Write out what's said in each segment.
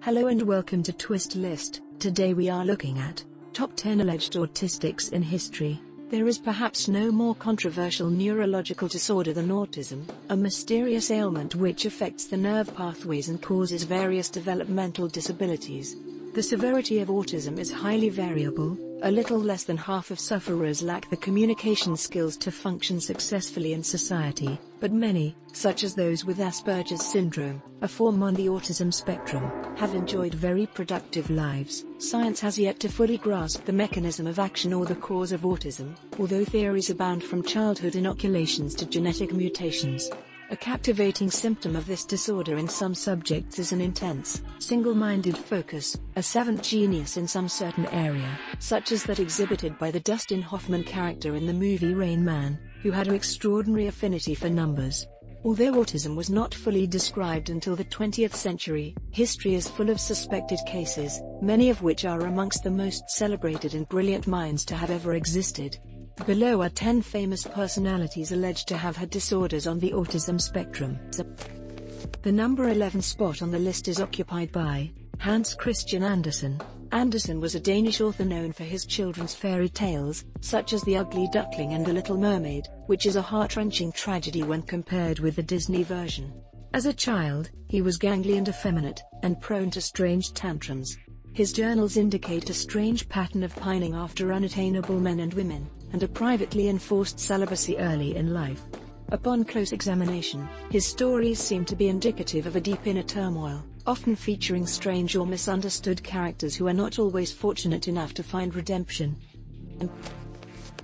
Hello and welcome to Twist List. Today we are looking at Top 10 Alleged Autistics in History. There is perhaps no more controversial neurological disorder than autism, a mysterious ailment which affects the nerve pathways and causes various developmental disabilities. The severity of autism is highly variable. A little less than half of sufferers lack the communication skills to function successfully in society, but many, such as those with Asperger's syndrome, a form on the autism spectrum, have enjoyed very productive lives. Science has yet to fully grasp the mechanism of action or the cause of autism, although theories abound from childhood inoculations to genetic mutations. A captivating symptom of this disorder in some subjects is an intense, single-minded focus, a savant genius in some certain area, such as that exhibited by the Dustin Hoffman character in the movie Rain Man, who had an extraordinary affinity for numbers. Although autism was not fully described until the 20th century, history is full of suspected cases, many of which are amongst the most celebrated and brilliant minds to have ever existed. Below are 10 famous personalities alleged to have had disorders on the autism spectrum. The number 11 spot on the list is occupied by Hans Christian Andersen. Andersen was a Danish author known for his children's fairy tales, such as The Ugly Duckling and The Little Mermaid, which is a heart-wrenching tragedy when compared with the Disney version. As a child, he was gangly and effeminate, and prone to strange tantrums. His journals indicate a strange pattern of pining after unattainable men and women, and a privately enforced celibacy early in life. Upon close examination, his stories seem to be indicative of a deep inner turmoil, often featuring strange or misunderstood characters who are not always fortunate enough to find redemption.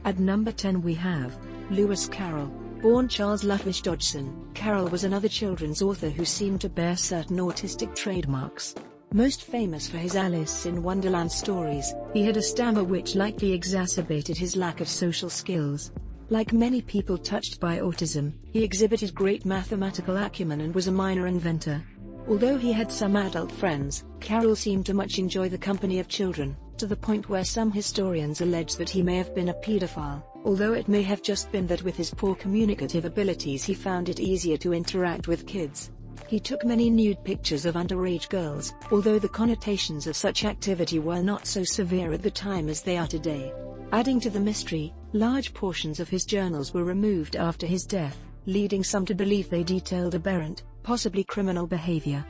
At number 10 we have Lewis Carroll. Born Charles Ludwig Dodgson, Carroll was another children's author who seemed to bear certain autistic trademarks. Most famous for his Alice in Wonderland stories, he had a stammer which likely exacerbated his lack of social skills. Like many people touched by autism, he exhibited great mathematical acumen and was a minor inventor. Although he had some adult friends, Carroll seemed to much enjoy the company of children, to the point where some historians allege that he may have been a pedophile, although it may have just been that with his poor communicative abilities he found it easier to interact with kids. He took many nude pictures of underage girls, although the connotations of such activity were not so severe at the time as they are today. Adding to the mystery, large portions of his journals were removed after his death, leading some to believe they detailed aberrant, possibly criminal behavior.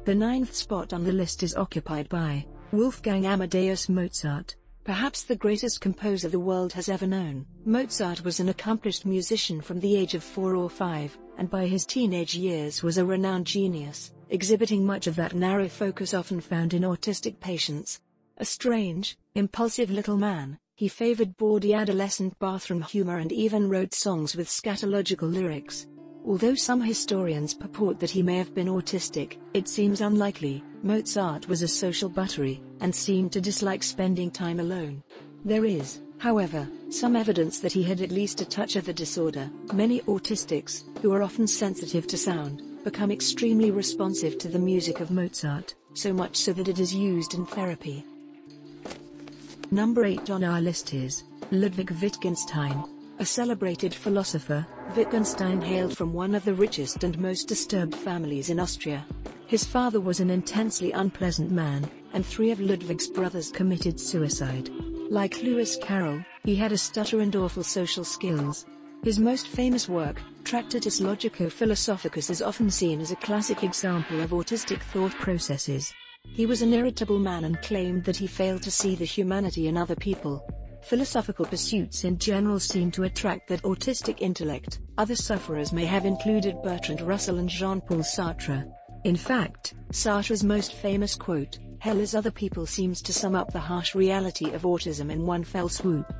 The 9th spot on the list is occupied by Wolfgang Amadeus Mozart. Perhaps the greatest composer the world has ever known, Mozart was an accomplished musician from the age of 4 or 5, and by his teenage years was a renowned genius, exhibiting much of that narrow focus often found in autistic patients. A strange, impulsive little man, he favored bawdy adolescent bathroom humor and even wrote songs with scatological lyrics. Although some historians purport that he may have been autistic, it seems unlikely. Mozart was a social buttery, and seemed to dislike spending time alone. There is, however, some evidence that he had at least a touch of the disorder. Many autistics, who are often sensitive to sound, become extremely responsive to the music of Mozart, so much so that it is used in therapy. Number 8 on our list is Ludwig Wittgenstein. A celebrated philosopher, Wittgenstein hailed from one of the richest and most disturbed families in Austria. His father was an intensely unpleasant man, and 3 of Ludwig's brothers committed suicide. Like Lewis Carroll, he had a stutter and awful social skills. His most famous work, Tractatus Logico-Philosophicus, is often seen as a classic example of autistic thought processes. He was an irritable man and claimed that he failed to see the humanity in other people. Philosophical pursuits in general seem to attract that autistic intellect. Other sufferers may have included Bertrand Russell and Jean-Paul Sartre. In fact, Sartre's most famous quote, "Hell is other people," seems to sum up the harsh reality of autism in one fell swoop.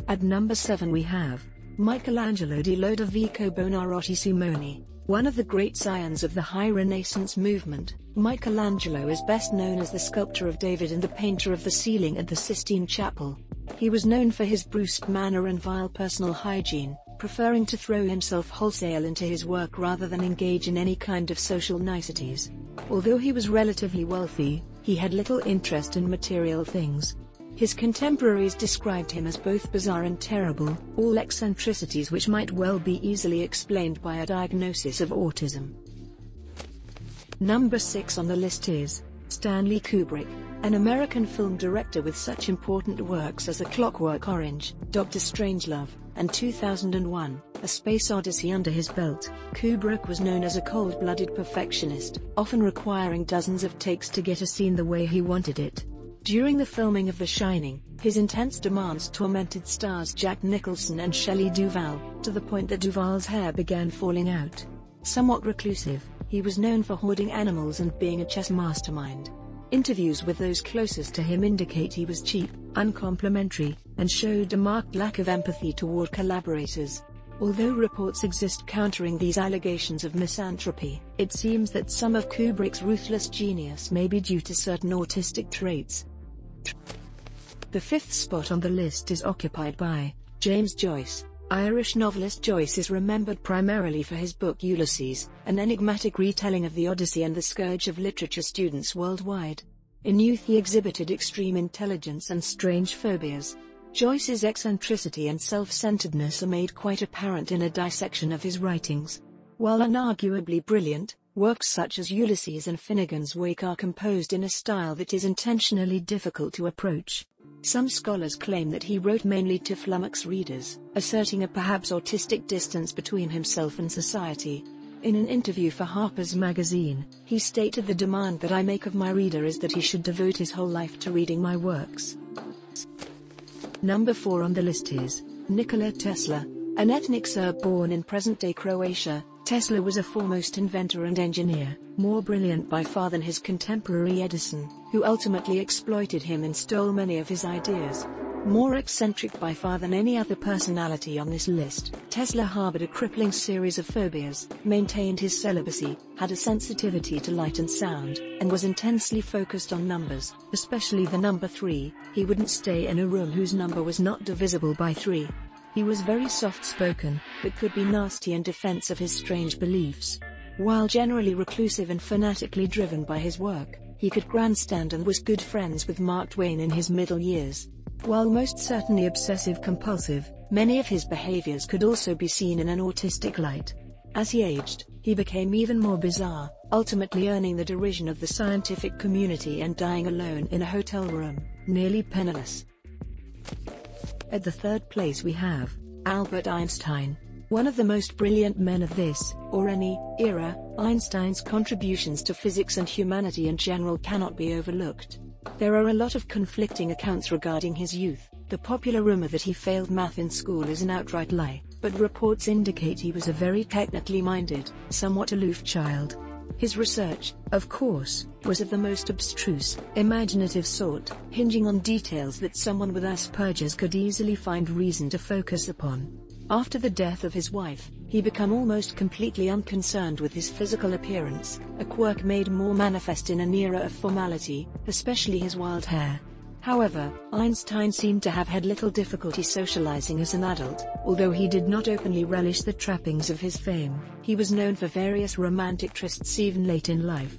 At number 7 we have Michelangelo di Lodovico Buonarroti Simoni. One of the great scions of the High Renaissance movement, Michelangelo is best known as the sculptor of David and the painter of the ceiling at the Sistine Chapel. He was known for his brusque manner and vile personal hygiene, preferring to throw himself wholesale into his work rather than engage in any kind of social niceties. Although he was relatively wealthy, he had little interest in material things. His contemporaries described him as both bizarre and terrible, all eccentricities which might well be easily explained by a diagnosis of autism. Number 6 on the list is Stanley Kubrick, an American film director with such important works as A Clockwork Orange, Dr. Strangelove, and 2001, A Space Odyssey under his belt. Kubrick was known as a cold-blooded perfectionist, often requiring dozens of takes to get a scene the way he wanted it. During the filming of The Shining, his intense demands tormented stars Jack Nicholson and Shelley Duvall, to the point that Duvall's hair began falling out. Somewhat reclusive, he was known for hoarding animals and being a chess mastermind. Interviews with those closest to him indicate he was cheap, uncomplimentary, and showed a marked lack of empathy toward collaborators. Although reports exist countering these allegations of misanthropy, it seems that some of Kubrick's ruthless genius may be due to certain autistic traits. The 5th spot on the list is occupied by James Joyce. Irish novelist Joyce is remembered primarily for his book Ulysses, an enigmatic retelling of the Odyssey and the scourge of literature students worldwide. In youth he exhibited extreme intelligence and strange phobias. Joyce's eccentricity and self-centeredness are made quite apparent in a dissection of his writings. While unarguably brilliant, works such as Ulysses and Finnegan's Wake are composed in a style that is intentionally difficult to approach. Some scholars claim that he wrote mainly to flummox readers, asserting a perhaps autistic distance between himself and society. In an interview for Harper's Magazine, he stated, "The demand that I make of my reader is that he should devote his whole life to reading my works." Number 4 on the list is Nikola Tesla. An ethnic Serb born in present-day Croatia, Tesla was a foremost inventor and engineer, more brilliant by far than his contemporary Edison, who ultimately exploited him and stole many of his ideas. More eccentric by far than any other personality on this list, Tesla harbored a crippling series of phobias, maintained his celibacy, had a sensitivity to light and sound, and was intensely focused on numbers, especially the number 3. He wouldn't stay in a room whose number was not divisible by 3. He was very soft-spoken, but could be nasty in defense of his strange beliefs. While generally reclusive and fanatically driven by his work, he could grandstand and was good friends with Mark Twain in his middle years. While most certainly obsessive-compulsive, many of his behaviors could also be seen in an autistic light. As he aged, he became even more bizarre, ultimately earning the derision of the scientific community and dying alone in a hotel room, nearly penniless. At the 3rd place we have Albert Einstein. One of the most brilliant men of this, or any, era, Einstein's contributions to physics and humanity in general cannot be overlooked. There are a lot of conflicting accounts regarding his youth. The popular rumor that he failed math in school is an outright lie, but reports indicate he was a very technically minded, somewhat aloof child. His research, of course, was of the most abstruse, imaginative sort, hinging on details that someone with Asperger's could easily find reason to focus upon. After the death of his wife, he became almost completely unconcerned with his physical appearance, a quirk made more manifest in an era of formality, especially his wild hair. However, Einstein seemed to have had little difficulty socializing as an adult. Although he did not openly relish the trappings of his fame, he was known for various romantic trysts even late in life.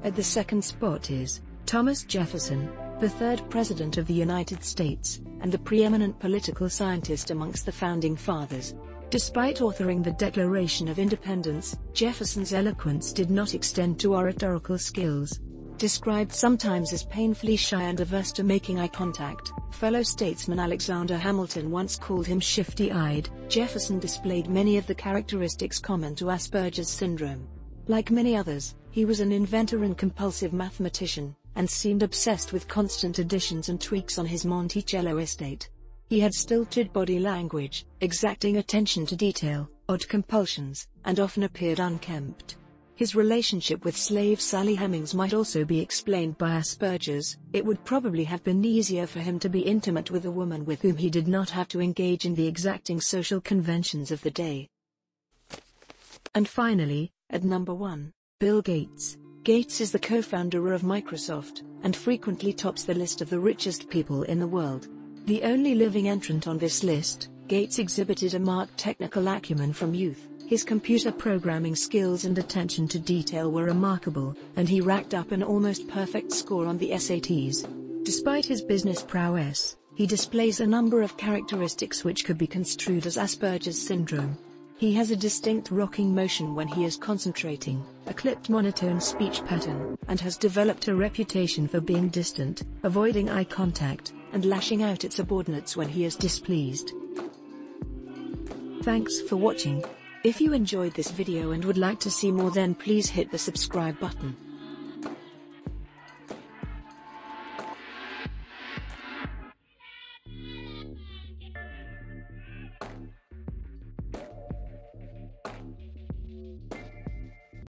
At the 2nd spot is Thomas Jefferson, the 3rd President of the United States, and the preeminent political scientist amongst the Founding Fathers. Despite authoring the Declaration of Independence, Jefferson's eloquence did not extend to oratorical skills. Described sometimes as painfully shy and averse to making eye contact, fellow statesman Alexander Hamilton once called him shifty-eyed. Jefferson displayed many of the characteristics common to Asperger's syndrome. Like many others, he was an inventor and compulsive mathematician, and seemed obsessed with constant additions and tweaks on his Monticello estate. He had stilted body language, exacting attention to detail, odd compulsions, and often appeared unkempt. His relationship with slave Sally Hemings might also be explained by Asperger's. It would probably have been easier for him to be intimate with a woman with whom he did not have to engage in the exacting social conventions of the day. And finally, at number 1, Bill Gates. Gates is the co-founder of Microsoft, and frequently tops the list of the richest people in the world. The only living entrant on this list, Gates exhibited a marked technical acumen from youth. His computer programming skills and attention to detail were remarkable, and he racked up an almost perfect score on the SATs. Despite his business prowess, he displays a number of characteristics which could be construed as Asperger's syndrome. He has a distinct rocking motion when he is concentrating, a clipped monotone speech pattern, and has developed a reputation for being distant, avoiding eye contact, and lashing out at subordinates when he is displeased. Thanks for watching. If you enjoyed this video and would like to see more, then please hit the subscribe button.